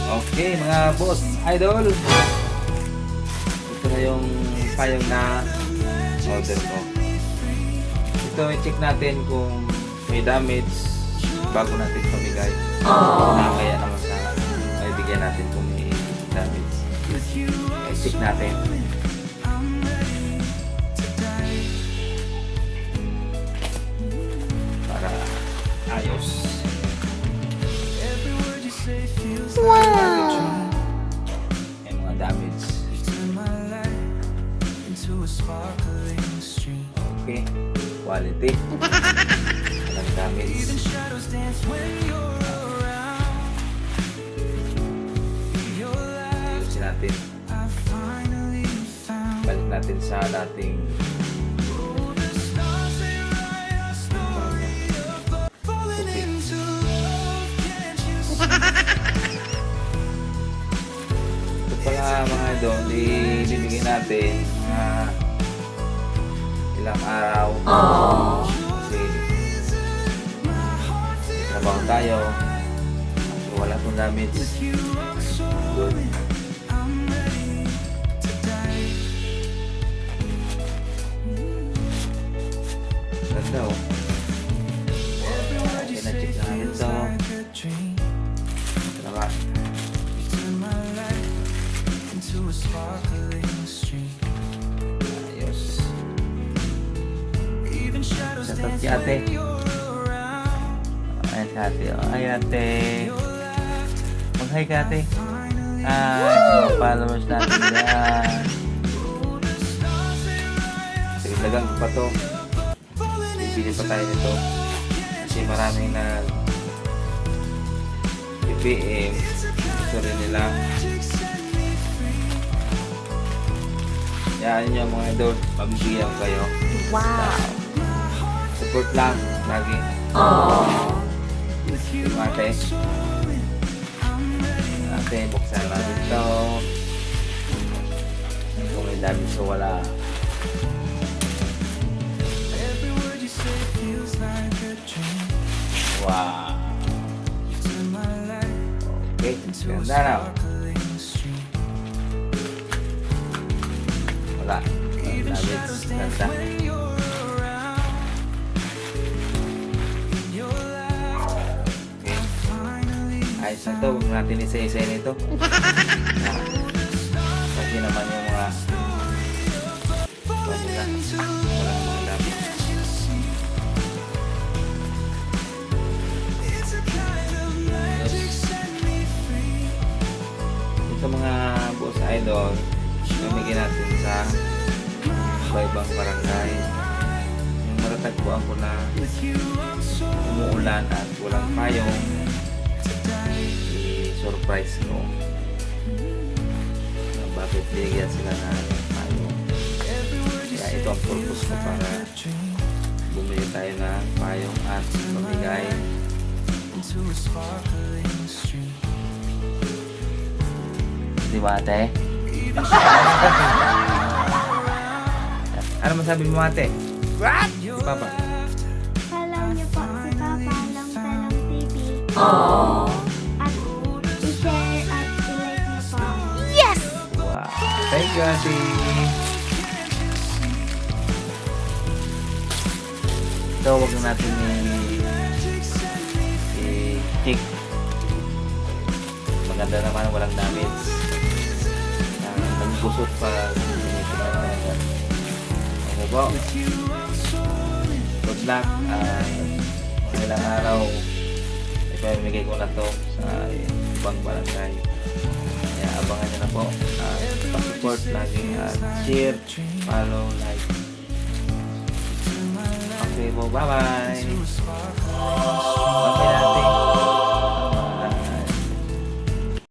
Okay, mga boss, idol. Ito na yung payong na order ko. Ito, i-check natin kung may damage bago natin pamigay. Kaya naman sa may bigyan natin kung may damage. I-check natin. Para ayos. Wow! May mga damage. Okay, quality. Walang damage. Ayusin natin. Balik natin sa dating mga idol, ibibigay natin mga ilang araw. Kasi trabaho tayo. So, wala pong damage. Good. Ganda oh. Okay, na-check na natin ito. Salamat. Ayos. Shoutout si ate. Ayan si ate. Ay ate. Mag-hi ka ate. Mga followers natin yan. Sige, dagang pa to. Bibili pa tayo nito. Kasi maraming na PPM. Gusto rin nila. Yan yung mga idol, pabibigyan ko kayo. Wow! Support lang, lagi. Yung ate. Ate, buksan natin ito. Kung may dami so wala. Wow! Okay, ganda na. Wala. Damage. Ganda. Okay. Ayos na ito. Huwag natin isa-isa nito. Kasi naman yung mga wala na. Wala na mga damage. Ito mga boss idol, namigyan natin sa iba-ibang barangay. Yung maratagpuan ko na umuulan at walang payong, i-surprise ko na bakit binigyan sila ng payong. Kaya ito ang purpose ko para bumili tayo ng payong at pamigay. Di ba ate? Ano masabi mo ate? What? Si Papa? Follow niyo po si Papa Long Talong TV. At i-share at i-like niyo po. Yes! Wow. Thank you ate. Ito huwag na natin i-kick. Maganda naman, walang damage. Nagpusot pa. Okay po. Good luck. Mga ilang araw ipamimigay ko na to sa ibang barangay. Kaya abangan nyo na po. Pa-support lagi at share, follow, like. Okay po. Bye-bye. Okay na.